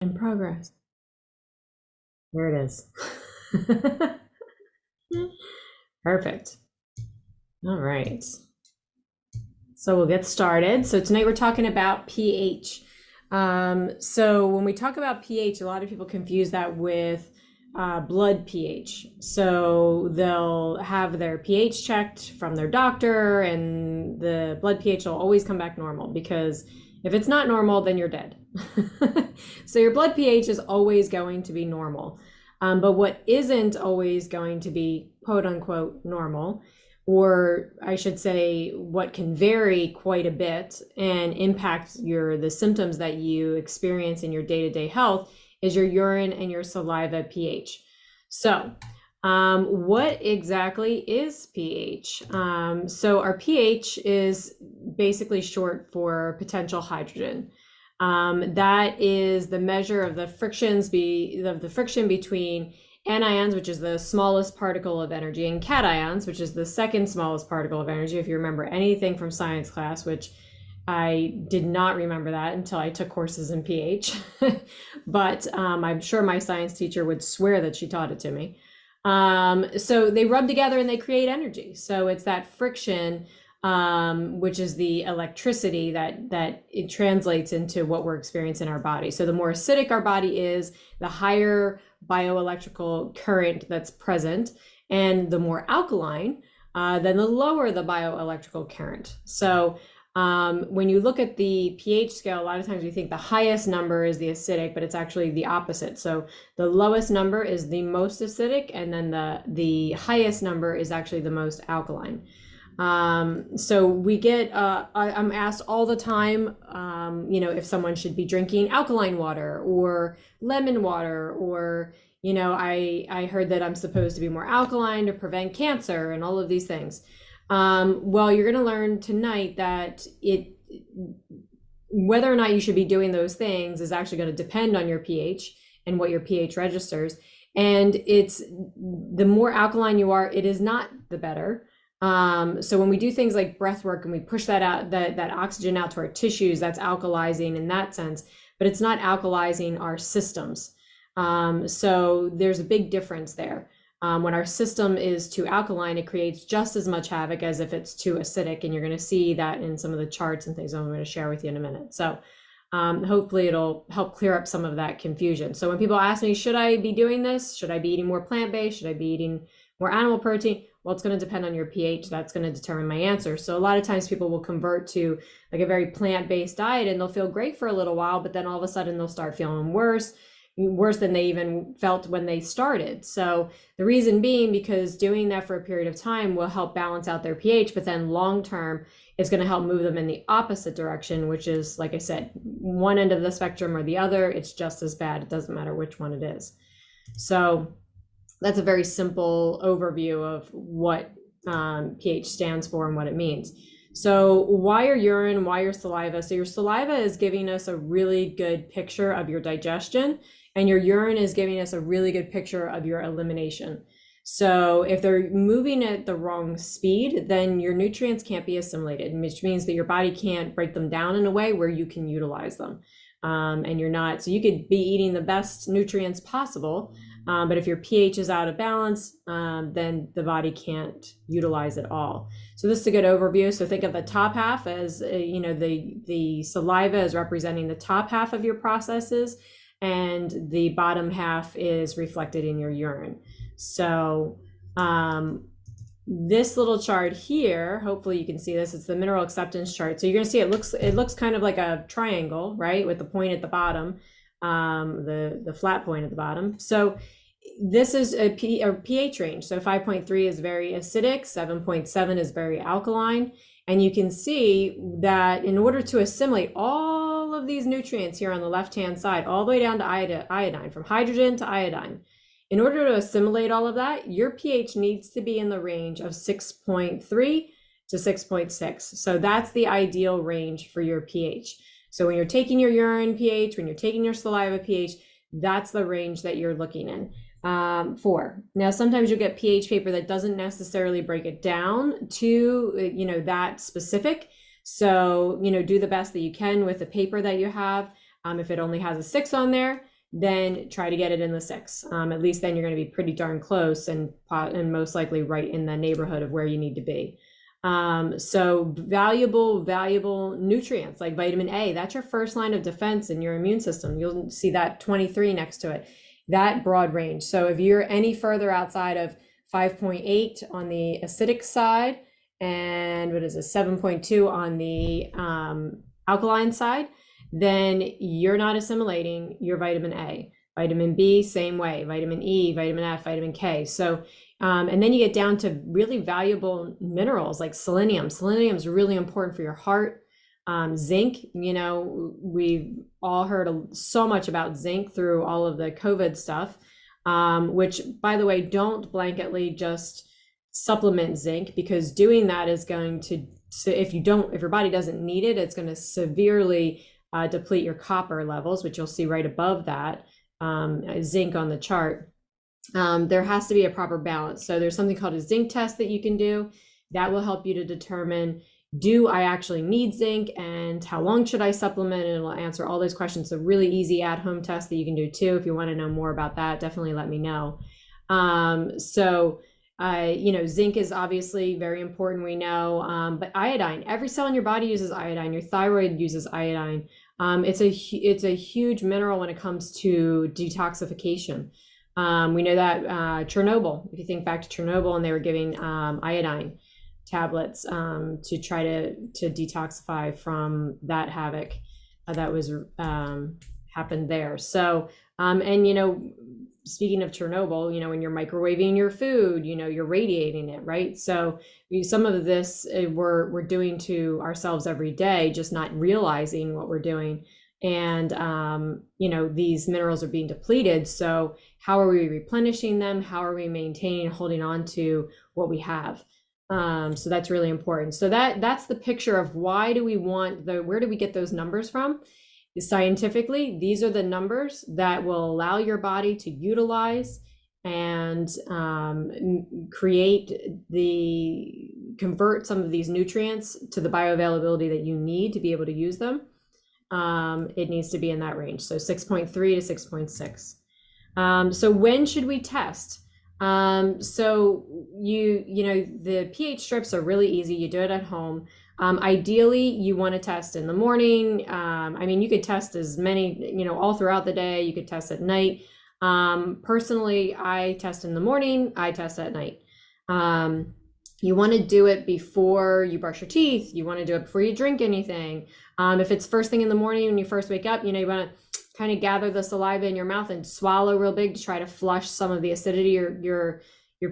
In progress. There it is. Perfect. All right. So we'll get started. So tonight we're talking about pH. So when we talk about pH, a lot of people confuse that with blood pH. So they'll have their pH checked from their doctor, and the blood pH will always come back normal, because if it's not normal, then you're dead. So your blood pH is always going to be normal. But what isn't always going to be quote unquote normal, or I should say what can vary quite a bit and impact the symptoms that you experience in your day-to-day health, is your urine and your saliva pH. So what exactly is pH? So our pH is basically short for potential hydrogen. That is the measure of the friction between anions, which is the smallest particle of energy, and cations, which is the second smallest particle of energy. If you remember anything from science class, which I did not remember that until I took courses in pH, but I'm sure my science teacher would swear that she taught it to me. So they rub together and they create energy. So it's that friction, which is the electricity that it translates into what we're experiencing in our body. So the more acidic our body is, the higher bioelectrical current that's present, and the more alkaline, then the lower the bioelectrical current. So when you look at the pH scale, a lot of times we think the highest number is the acidic, but it's actually the opposite. So the lowest number is the most acidic, and then the highest number is actually the most alkaline. So we get, I'm asked all the time, if someone should be drinking alkaline water or lemon water, or, I heard that I'm supposed to be more alkaline to prevent cancer and all of these things. Well, you're going to learn tonight that whether or not you should be doing those things is actually going to depend on your pH and what your pH registers. And it's the more alkaline you are, it is not the better. So when we do things like breath work and we push that out, that oxygen out to our tissues, that's alkalizing in that sense, but it's not alkalizing our systems. So there's a big difference there. When our system is too alkaline, it creates just as much havoc as if it's too acidic. And you're going to see that in some of the charts and things I'm going to share with you in a minute. So hopefully it'll help clear up some of that confusion. So when people ask me, should I be doing this? Should I be eating more plant-based? Should I be eating more animal protein? Well, it's going to depend on your pH. That's going to determine my answer. So a lot of times people will convert to like a very plant-based diet and they'll feel great for a little while, but then all of a sudden they'll start feeling worse than they even felt when they started. So the reason being because doing that for a period of time will help balance out their pH, but then long-term it's going to help move them in the opposite direction, which is, like I said, one end of the spectrum or the other. It's just as bad. It doesn't matter which one it is. So that's a very simple overview of what pH stands for and what it means. So why your urine, why your saliva? So your saliva is giving us a really good picture of your digestion, and your urine is giving us a really good picture of your elimination. So if they're moving at the wrong speed, then your nutrients can't be assimilated, which means that your body can't break them down in a way where you can utilize them. And you're not, so you could be eating the best nutrients possible, but if your pH is out of balance, then the body can't utilize it all. So this is a good overview. So think of the top half as, the saliva is representing the top half of your processes, and the bottom half is reflected in your urine. So this little chart here, hopefully you can see this, it's the mineral acceptance chart. So you're going to see it looks kind of like a triangle, right, with the point at the bottom, the flat point at the bottom. So this is a pH range. So 5.3 is very acidic, 7.7 is very alkaline, and you can see that in order to assimilate all of these nutrients here on the left-hand side, all the way down to iodine, from hydrogen to iodine, in order to assimilate all of that, your pH needs to be in the range of 6.3 to 6.6. So that's the ideal range for your pH. So when you're taking your urine pH, when you're taking your saliva pH, that's the range that you're looking in for. Now, sometimes you'll get pH paper that doesn't necessarily break it down to, that specific. So, do the best that you can with the paper that you have. If it only has a 6 on there, then try to get it in the 6. At least then you're going to be pretty darn close and most likely right in the neighborhood of where you need to be. So valuable nutrients like vitamin A, that's your first line of defense in your immune system. You'll see that 23 next to it, that broad range. So if you're any further outside of 5.8 on the acidic side, and what is it, 7.2 on the alkaline side, then you're not assimilating your vitamin A. Vitamin B, same way, vitamin E, vitamin F, vitamin K. So, and then you get down to really valuable minerals like selenium. Selenium is really important for your heart. Zinc, you know, we've all heard so much about zinc through all of the COVID stuff, which, by the way, don't blanketly just supplement zinc, because doing that is going to, so if your body doesn't need it, it's going to severely deplete your copper levels, which you'll see right above that zinc on the chart. There has to be a proper balance. So there's something called a zinc test that you can do that will help you to determine, do I actually need zinc and how long should I supplement? And it'll answer all those questions. A really easy at-home test that you can do too. If you want to know more about that, definitely let me know. You know, zinc is obviously very important, we know, but iodine, every cell in your body uses iodine. Your thyroid uses iodine. It's a huge mineral when it comes to detoxification. We know that Chernobyl, if you think back to Chernobyl, and they were giving iodine tablets to try to detoxify from that havoc that was happened there. So, and you know, speaking of Chernobyl, you know, when you're microwaving your food, you know, you're radiating it, right? So some of this we're doing to ourselves every day, just not realizing what we're doing. And, you know, these minerals are being depleted. So how are we replenishing them? How are we maintaining, holding on to what we have? So that's really important. So that's the picture of why do we want where do we get those numbers from? Scientifically, these are the numbers that will allow your body to utilize and convert some of these nutrients to the bioavailability that you need to be able to use them. It needs to be in that range, so 6.3 to 6.6. So when should we test? So you know, the pH strips are really easy. You do it at home. Ideally, you want to test in the morning. I mean, you could test as many, you know, all throughout the day. You could test at night. Personally, I test in the morning. I test at night. You want to do it before you brush your teeth. You want to do it before you drink anything. If it's first thing in the morning when you first wake up, you know, you want to kind of gather the saliva in your mouth and swallow real big to try to flush some of the acidity. Your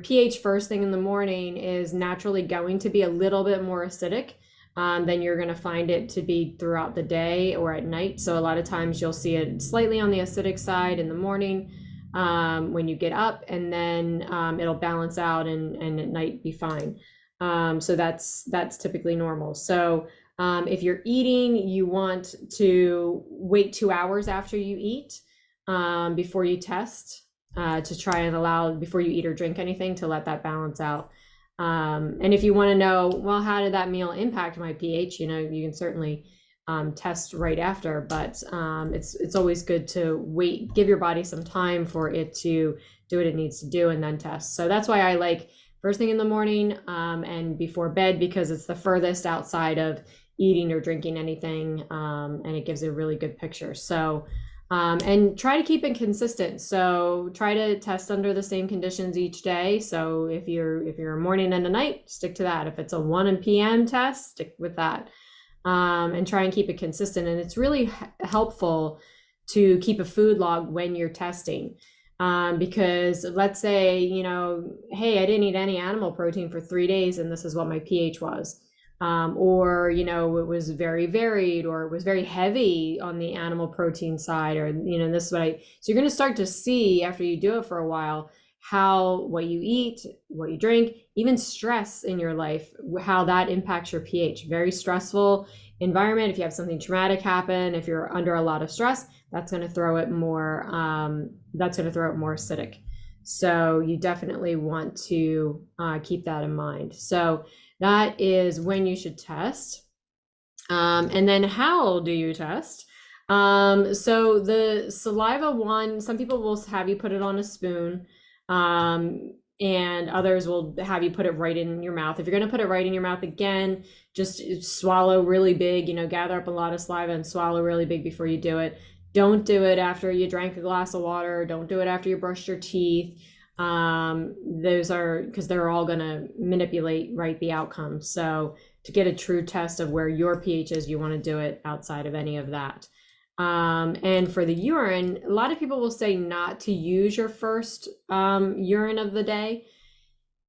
pH first thing in the morning is naturally going to be a little bit more acidic than you're going to find it to be throughout the day or at night. So a lot of times you'll see it slightly on the acidic side in the morning when you get up, and then it'll balance out and at night be fine. So that's typically normal. So if you're eating, you want to wait 2 hours after you eat before you test to try and allow, before you eat or drink anything, to let that balance out. And if you want to know, well, how did that meal impact my pH? You know, you can certainly test right after, but it's always good to wait, give your body some time for it to do what it needs to do and then test. So that's why I like first thing in the morning and before bed, because it's the furthest outside of eating or drinking anything, and it gives a really good picture. So and try to keep it consistent. So try to test under the same conditions each day. So if you're a morning and a night, stick to that. If it's a 1 p.m. test, stick with that. And try and keep it consistent. And it's really helpful to keep a food log when you're testing. Because let's say, you know, hey, I didn't eat any animal protein for 3 days and this is what my pH was. Or, you know, it was very varied, or it was very heavy on the animal protein side, or, you know, this is what so you're going to start to see after you do it for a while, what you eat, what you drink, even stress in your life, how that impacts your pH. Very stressful environment. If you have something traumatic happen, if you're under a lot of stress, that's going to throw it more, acidic. So you definitely want to keep that in mind. So that is when you should test. And then how do you test? So the saliva one, some people will have you put it on a spoon, and others will have you put it right in your mouth. If you're going to put it right in your mouth again, just swallow really big, gather up a lot of saliva and swallow really big before you do it. Don't do it after you drank a glass of water. Don't do it after you brushed your teeth. Those are because they're all going to manipulate, right, the outcome. So to get a true test of where your pH is, you want to do it outside of any of that. And for the urine, a lot of people will say not to use your first urine of the day.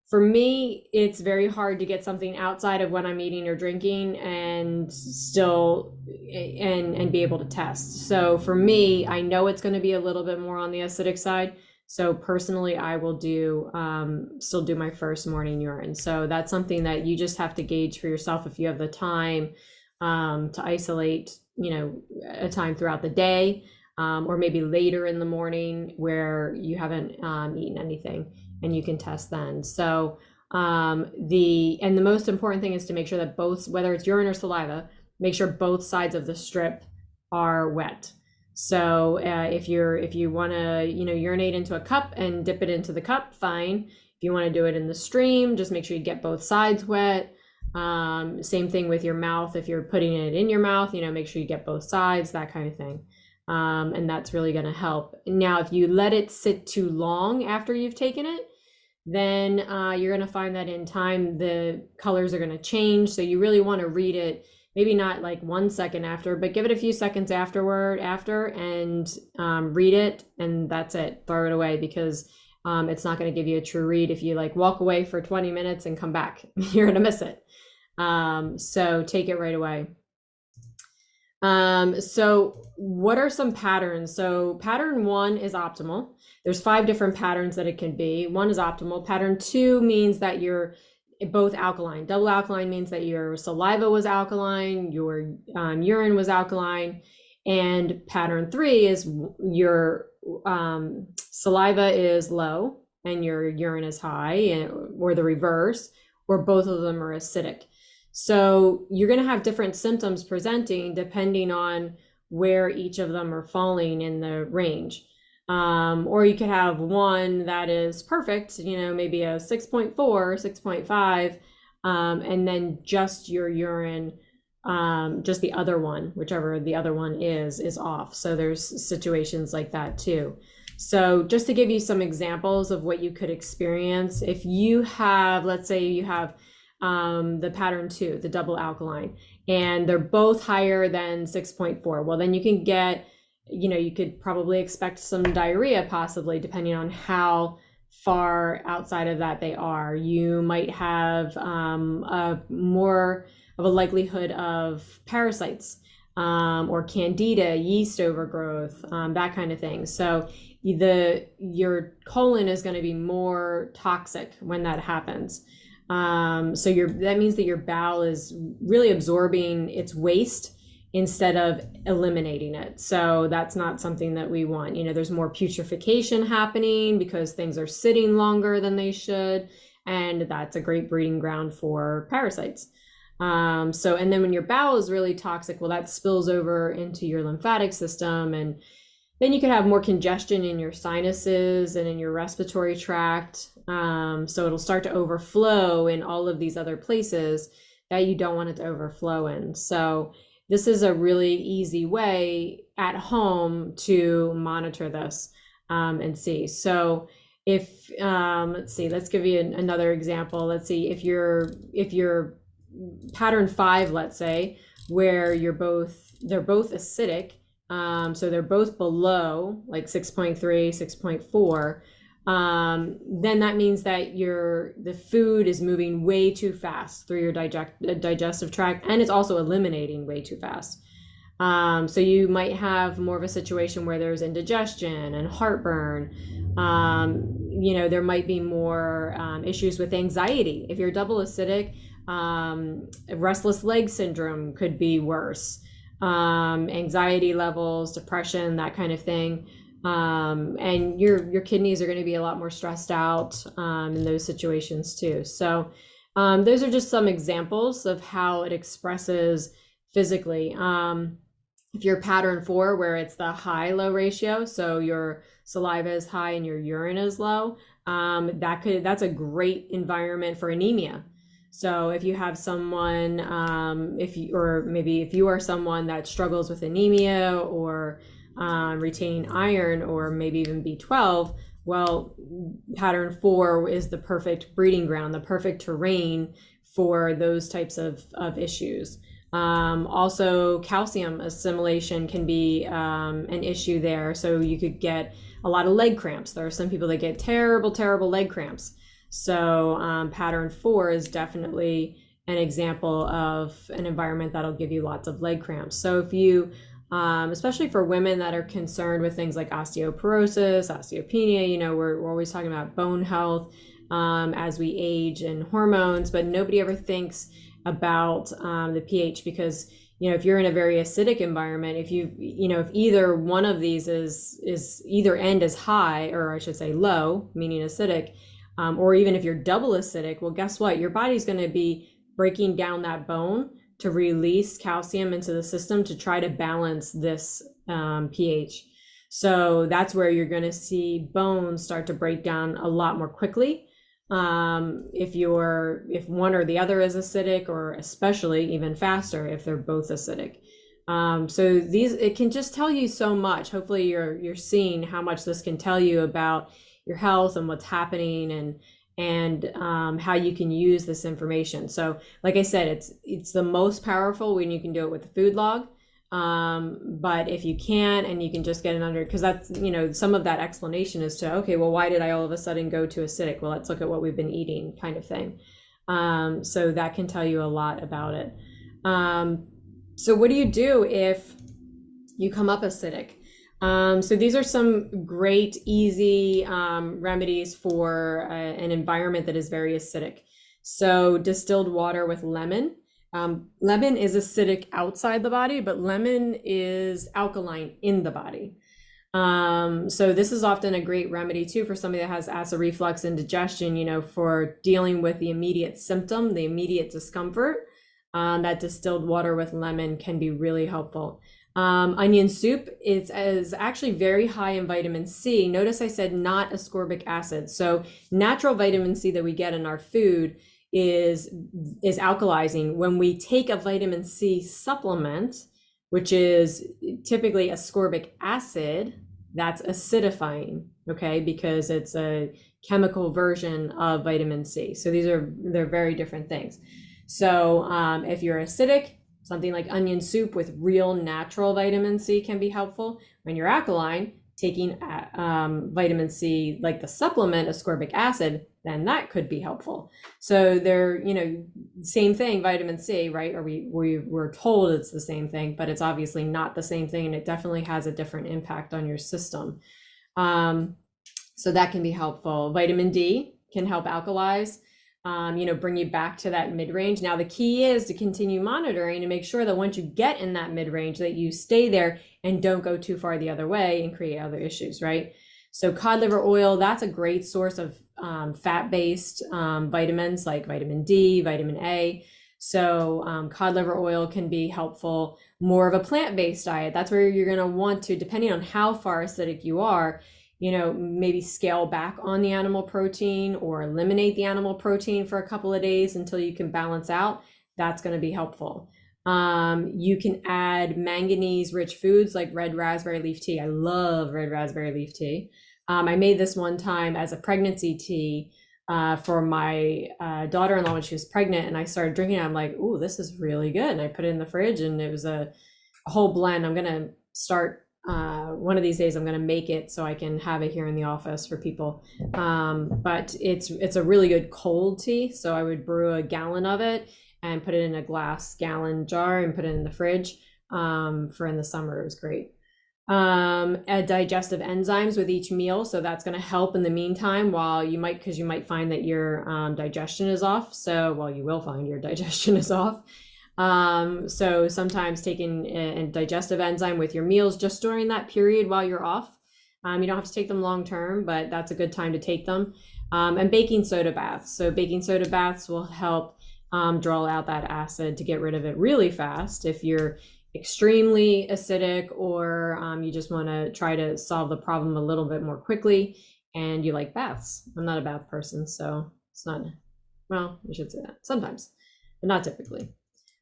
For me, it's very hard to get something outside of when I'm eating or drinking and still and be able to test. So for me, I know it's going to be a little bit more on the acidic side. So personally, I will do still do my first morning urine. So that's something that you just have to gauge for yourself if you have the time to isolate, a time throughout the day, or maybe later in the morning where you haven't eaten anything, and you can test then. So the most important thing is to make sure that both, whether it's urine or saliva, make sure both sides of the strip are wet. So if you want to urinate into a cup and dip it into the cup, fine. If you want to do it in the stream, just make sure you get both sides wet. Same thing with your mouth. If you're putting it in your mouth, make sure you get both sides, that kind of thing. And that's really going to help. Now, if you let it sit too long after you've taken it, then you're going to find that in time, the colors are going to change. So you really want to read it, maybe not like 1 second after, but give it a few seconds after and read it, and that's it. Throw it away, because it's not going to give you a true read. If you walk away for 20 minutes and come back, you're going to miss it. So take it right away. So what are some patterns? So pattern 1 is optimal. There's 5 different patterns that it can be. 1 is optimal. Pattern 2 means that you're both alkaline. Double alkaline means that your saliva was alkaline, your urine was alkaline. And pattern 3 is your saliva is low and your urine is high, or the reverse, or both of them are acidic. So you're going to have different symptoms presenting depending on where each of them are falling in the range. Or you could have one that is perfect, maybe a 6.4, 6.5, and then just your urine, just the other one, whichever the other one is off. So there's situations like that too. So just to give you some examples of what you could experience, if you have, let's say you have the pattern 2, the double alkaline, and they're both higher than 6.4, well, then you can get, you could probably expect some diarrhea, possibly, depending on how far outside of that they are. You might have a more of a likelihood of parasites, or candida, yeast overgrowth, that kind of thing. So your colon is going to be more toxic when that happens. So that means that your bowel is really absorbing its waste instead of eliminating it. So that's not something that we want. There's more putrefaction happening because things are sitting longer than they should, and that's a great breeding ground for parasites. And then when your bowel is really toxic, well, that spills over into your lymphatic system, and then you could have more congestion in your sinuses and in your respiratory tract. So it'll start to overflow in all of these other places that you don't want it to overflow in. So this is a really easy way at home to monitor this and see. So if, let's give you another example. Let's see, if you're pattern 5, let's say, where they're both acidic, so they're both below like 6.3, 6.4, then that means that the food is moving way too fast through your digestive tract, and it's also eliminating way too fast. So you might have more of a situation where there's indigestion and heartburn. There might be more issues with anxiety. If you're double acidic, restless leg syndrome could be worse. Anxiety levels, depression, that kind of thing. And your kidneys are going to be a lot more stressed out in those situations too. So those are just some examples of how it expresses physically. if you're pattern 4, where it's the high-low ratio, so your saliva is high and your urine is low, that's a great environment for anemia. So if you have someone, maybe if you are someone that struggles with anemia or retaining iron or maybe even B12, well, pattern 4 is the perfect breeding ground, the perfect terrain for those types of issues. Also, calcium assimilation can be an issue there. So you could get a lot of leg cramps. There are some people that get terrible, terrible leg cramps. So pattern 4 is definitely an example of an environment that'll give you lots of leg cramps. So if you, especially for women that are concerned with things like osteoporosis, osteopenia, you know, we're always talking about bone health as we age and hormones, but nobody ever thinks about the pH, because you know, if you're in a very acidic environment, if either one of these is either end is high, or I should say low, meaning acidic, or even if you're double acidic, well, guess what? Your body's going to be breaking down that bone to release calcium into the system to try to balance this pH. So that's where you're going to see bones start to break down a lot more quickly. If one or the other is acidic, or especially even faster if they're both acidic. So it can just tell you so much. Hopefully you're seeing how much this can tell you about your health and what's happening, and how you can use this information. So like I said, it's the most powerful when you can do it with the food log. But if you can, and you can just get it under, because that's, you know, some of that explanation is to, okay, well, why did I all of a sudden go to acidic? Well, let's look at what we've been eating, kind of thing. So that can tell you a lot about it. So what do you do if you come up acidic? So these are some great, easy remedies for an environment that is very acidic. So distilled water with lemon. Lemon is acidic outside the body, but lemon is alkaline in the body. So this is often a great remedy too for somebody that has acid reflux and indigestion, you know, for dealing with the immediate symptom, the immediate discomfort. That distilled water with lemon can be really helpful. Onion soup is actually very high in vitamin C. Notice I said not ascorbic acid. So natural vitamin C that we get in our food is alkalizing. When we take a vitamin C supplement, which is typically ascorbic acid, that's acidifying, okay, because it's a chemical version of vitamin C. So they're very different things. So if you're acidic, something like onion soup with real natural vitamin C can be helpful. When you're alkaline, taking vitamin C, like the supplement ascorbic acid, then that could be helpful. So they're, you know, same thing, vitamin C, right? Or we're told it's the same thing, but it's obviously not the same thing, and it definitely has a different impact on your system. So that can be helpful. Vitamin D can help alkalize, you know, bring you back to that mid-range. Now, the key is to continue monitoring and make sure that once you get in that mid-range, that you stay there and don't go too far the other way and create other issues, right? So cod liver oil, that's a great source of fat-based vitamins like vitamin D, vitamin A. So cod liver oil can be helpful. More of a plant-based diet, that's where you're going to want to, depending on how far acidic you are, you know, maybe scale back on the animal protein or eliminate the animal protein for a couple of days until you can balance out. That's going to be helpful. You can add manganese-rich foods like red raspberry leaf tea. I love red raspberry leaf tea. I made this one time as a pregnancy tea for my daughter-in-law when she was pregnant, and I started drinking it. I'm like, ooh, this is really good. And I put it in the fridge, and it was a whole blend. I'm going to start one of these days, I'm going to make it so I can have it here in the office for people. But it's a really good cold tea. So I would brew a gallon of it and put it in a glass gallon jar and put it in the fridge for in the summer. It was great. Add digestive enzymes with each meal. So that's going to help in the meantime because you might find that your digestion is off. So, you will find your digestion is off. So sometimes taking a digestive enzyme with your meals just during that period while you're off. You don't have to take them long term, but that's a good time to take them. And baking soda baths. So baking soda baths will help draw out that acid to get rid of it really fast. If you're extremely acidic, or you just want to try to solve the problem a little bit more quickly and you like baths. I'm not a bath person, so it's not, well, I should say that sometimes, but not typically.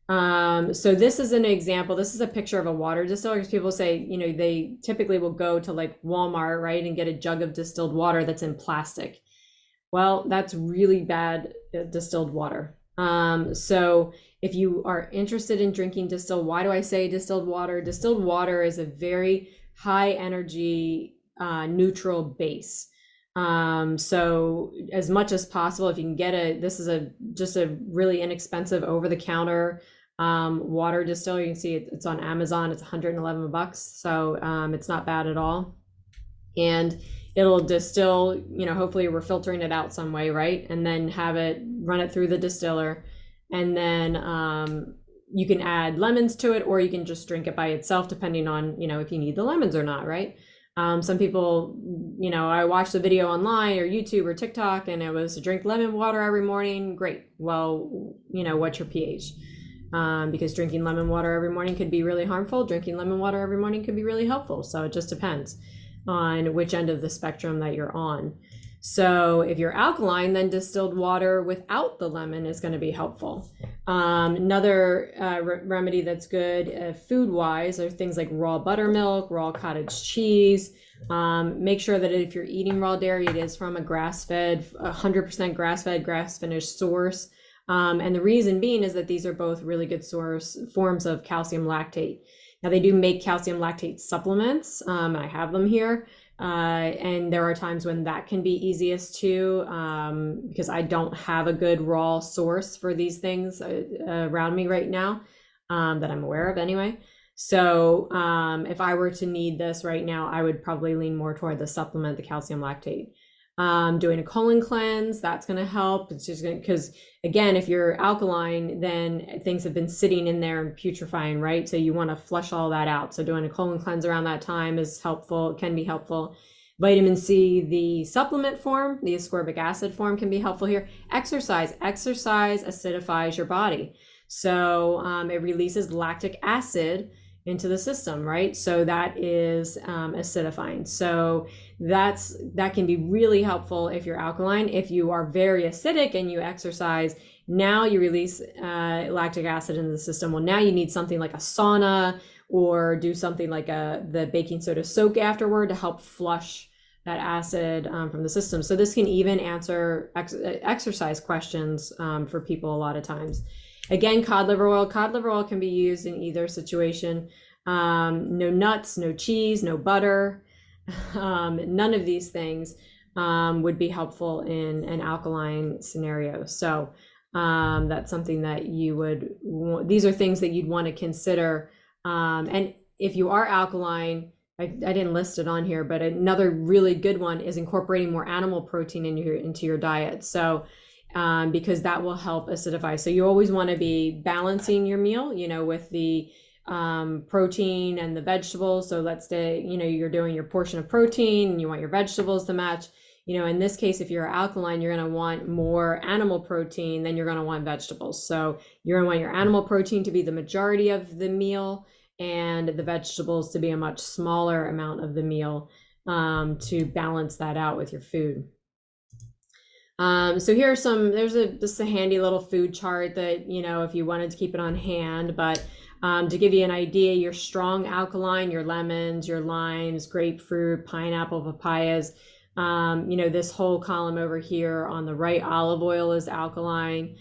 So this is an example. This is a picture of a water distiller, because people say, you know, they typically will go to like Walmart, right, and get a jug of distilled water that's in plastic. Well, that's really bad distilled water. So if you are interested in drinking distilled, why do I say distilled water? Distilled water is a very high energy neutral base. So as much as possible, if you can get this is just a really inexpensive over the counter water distiller. You can see it's on Amazon. It's $111. So it's not bad at all. And it'll distill, you know, hopefully we're filtering it out some way, right? And then run it through the distiller. And then you can add lemons to it, or you can just drink it by itself, depending on, you know, if you need the lemons or not, right? Some people, you know, I watched a video online or YouTube or TikTok, and it was to drink lemon water every morning. Great. Well, you know, what's your pH? Because drinking lemon water every morning could be really harmful. Drinking lemon water every morning could be really helpful. So it just depends on which end of the spectrum that you're on. So if you're alkaline, then distilled water without the lemon is going to be helpful. Another remedy that's good food-wise are things like raw buttermilk, raw cottage cheese. Make sure that if you're eating raw dairy, it is from a grass-fed, 100% grass-fed, grass-finished source. And the reason being is that these are both really good forms of calcium lactate. Now they do make calcium lactate supplements. I have them here. And there are times when that can be easiest too, because I don't have a good raw source for these things around me right now, that I'm aware of anyway. So if I were to need this right now, I would probably lean more toward the supplement, the calcium lactate. Doing a colon cleanse, that's going to help. It's just going to, because again, if you're alkaline, then things have been sitting in there and putrefying, right? So you want to flush all that out. So doing a colon cleanse around that time is helpful. It can be helpful. Vitamin C, the supplement form, the ascorbic acid form can be helpful here. Exercise acidifies your body. So it releases lactic acid into the system, right? So that is acidifying. So that can be really helpful if you're alkaline. If you are very acidic and you exercise, now you release lactic acid into the system. Well, now you need something like a sauna, or do something like the baking soda soak afterward to help flush that acid from the system. So this can even answer exercise questions for people a lot of times. Again, cod liver oil. Cod liver oil can be used in either situation. No nuts, no cheese, no butter. None of these things would be helpful in an alkaline scenario. So that's something that these are things that you'd want to consider. And if you are alkaline, I didn't list it on here, but another really good one is incorporating more animal protein into your diet. So because that will help acidify. So you always want to be balancing your meal, you know, with the protein and the vegetables. So let's say, you know, you're doing your portion of protein and you want your vegetables to match. You know, in this case, if you're alkaline, you're going to want more animal protein than you're going to want vegetables. So you're going to want your animal protein to be the majority of the meal, and the vegetables to be a much smaller amount of the meal, to balance that out with your food. So here are there's a handy little food chart that, you know, if you wanted to keep it on hand, but to give you an idea, your strong alkaline, your lemons, your limes, grapefruit, pineapple, papayas, you know, this whole column over here on the right, olive oil is alkaline,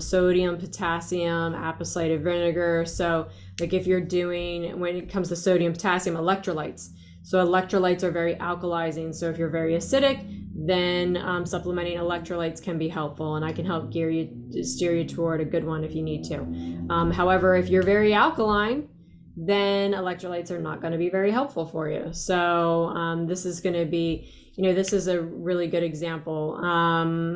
sodium, potassium, apple cider vinegar. So like if you're doing, when it comes to sodium, potassium, electrolytes. So electrolytes are very alkalizing. So if you're very acidic, then supplementing electrolytes can be helpful, and I can help steer you toward a good one if you need to. However, if you're very alkaline, then electrolytes are not going to be very helpful for you. So this is going to be, you know, this is a really good example.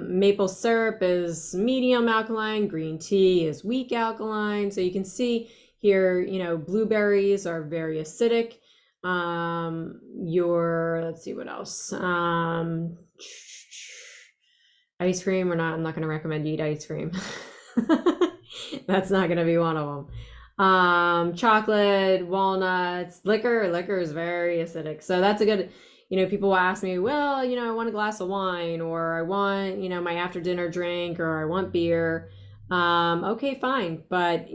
Maple syrup is medium alkaline, green tea is weak alkaline. So you can see here, you know, blueberries are very acidic. Let's see what else. Ice cream, I'm not going to recommend you eat ice cream. That's not going to be one of them. Chocolate, walnuts, liquor is very acidic. So that's a good, people will ask me, well, I want a glass of wine, or I want, my after dinner drink, or I want beer. Okay, fine. But,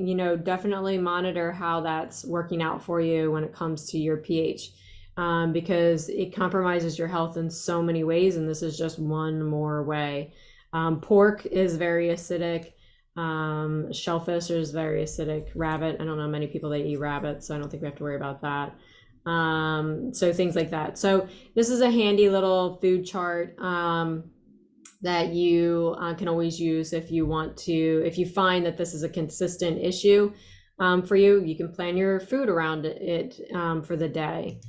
definitely monitor how that's working out for you when it comes to your pH, because it compromises your health in so many ways. And this is just one more way. Pork is very acidic. Shellfish is very acidic. Rabbit, I don't know many people that eat rabbit, so I don't think we have to worry about that. So things like that. So this is a handy little food chart that you can always use if you want to, if you find that this is a consistent issue for you, you can plan your food around it for the day.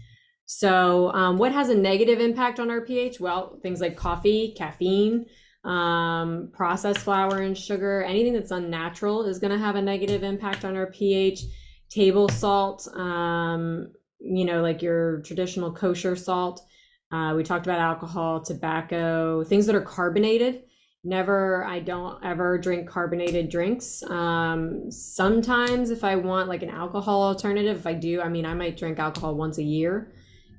So what has a negative impact on our pH? Well, things like coffee, caffeine, processed flour and sugar, anything that's unnatural is going to have a negative impact on our pH. Table salt, like your traditional kosher salt. We talked about alcohol, tobacco, things that are carbonated. I don't ever drink carbonated drinks. Sometimes if I want like an alcohol alternative, if I do, I might drink alcohol once a year.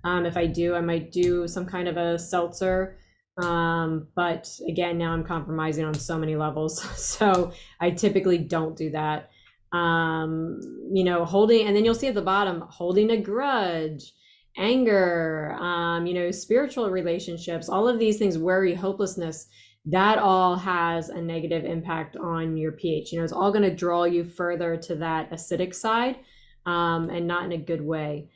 If I do, I might do some kind of a seltzer. But again, now I'm compromising on so many levels. So I typically don't do that. Holding, and then you'll see at the bottom, holding a grudge, anger, spiritual relationships, all of these things, worry, hopelessness, that all has a negative impact on your pH. It's all going to draw you further to that acidic side, and not in a good way.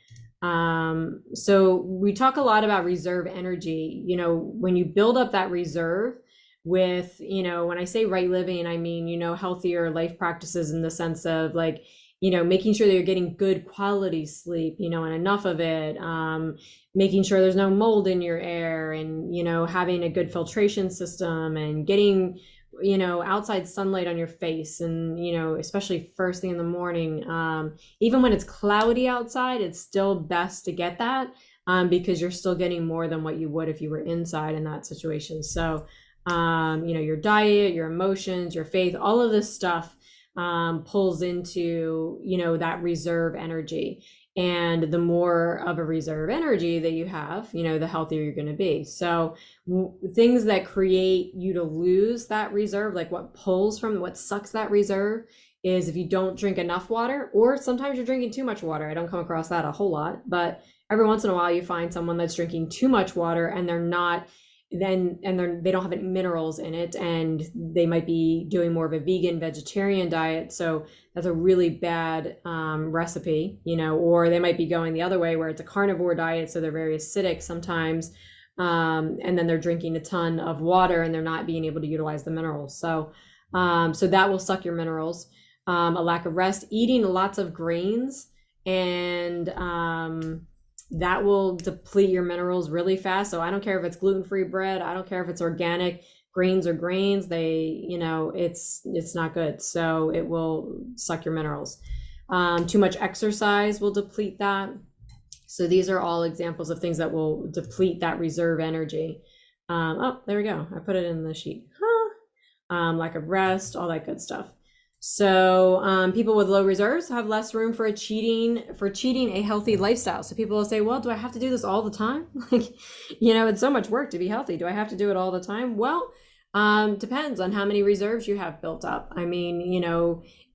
So we talk a lot about reserve energy. When you build up that reserve with, when I say right living, I mean, healthier life practices in the sense of like, making sure that you're getting good quality sleep, and enough of it, making sure there's no mold in your air, and, having a good filtration system, and getting, outside sunlight on your face, and, especially first thing in the morning. Even when it's cloudy outside, it's still best to get that, because you're still getting more than what you would if you were inside in that situation. So, your diet, your emotions, your faith, all of this stuff pulls into, that reserve energy. And the more of a reserve energy that you have, the healthier you're going to be. So things that create you to lose that reserve, like what sucks that reserve, is if you don't drink enough water, or sometimes you're drinking too much water. I don't come across that a whole lot, but every once in a while you find someone that's drinking too much water, and they don't have any minerals in it, and they might be doing more of a vegan vegetarian diet. So that's a really bad recipe, or they might be going the other way where it's a carnivore diet. So they're very acidic sometimes. And then they're drinking a ton of water, and they're not being able to utilize the minerals. So that will suck your minerals. A lack of rest, eating lots of grains, and that will deplete your minerals really fast. So I don't care if it's gluten-free bread. I don't care if it's organic. Grains are grains. It's not good. So it will suck your minerals. Too much exercise will deplete that. So these are all examples of things that will deplete that reserve energy. Oh, there we go. I put it in the sheet. Lack of rest, all that good stuff. So people with low reserves have less room for cheating a healthy lifestyle. So people will say, well, do I have to do this all the time? Like, it's so much work to be healthy. Do I have to do it all the time? Well, depends on how many reserves you have built up. I mean,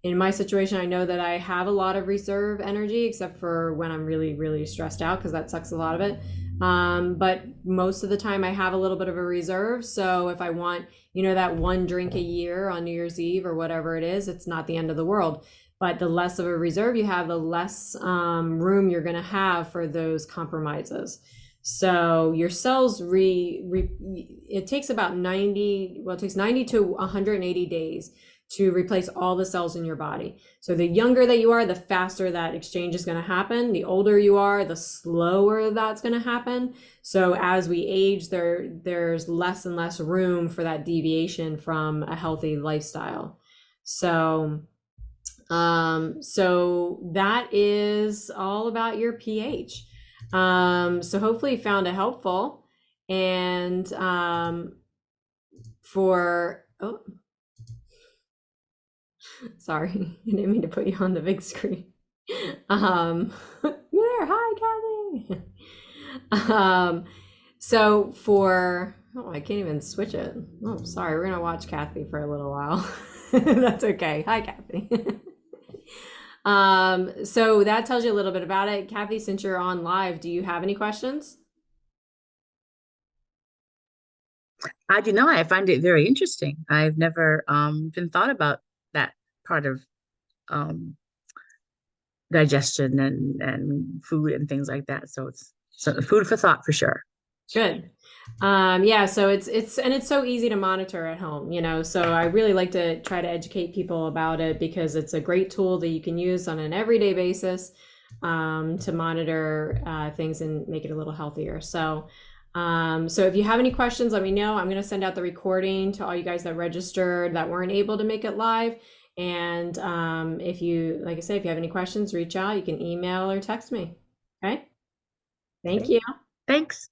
in my situation, I know that I have a lot of reserve energy, except for when I'm really, really stressed out, because that sucks a lot of it. But most of the time I have a little bit of a reserve. So if I want, that one drink a year on New Year's Eve or whatever it is, it's not the end of the world. But the less of a reserve you have, the less room you're going to have for those compromises. So your cells it takes about 90 to 180 days to replace all the cells in your body. So the younger that you are, the faster that exchange is going to happen. The older you are, the slower that's going to happen. So as we age, there's less and less room for that deviation from a healthy lifestyle. So that is all about your pH. So hopefully you found it helpful. And Sorry, I didn't mean to put you on the big screen. Um, you there? Hi, Kathy. So for, oh, I can't even switch it. Oh, sorry. We're gonna watch Kathy for a little while. That's okay. Hi, Kathy. So that tells you a little bit about it. Kathy, since you're on live, do you have any questions? I do know. I find it very interesting. I've never been thought about that part of um, digestion and food and things like that. So it's food for thought for sure. Good. Yeah, so it's so easy to monitor at home, So I really like to try to educate people about it because it's a great tool that you can use on an everyday basis to monitor things and make it a little healthier. So if you have any questions, let me know. I'm going to send out the recording to all you guys that registered that weren't able to make it live. And if you, like I say, if you have any questions, reach out. You can email or text me. Okay. Thank Okay. you. Thanks.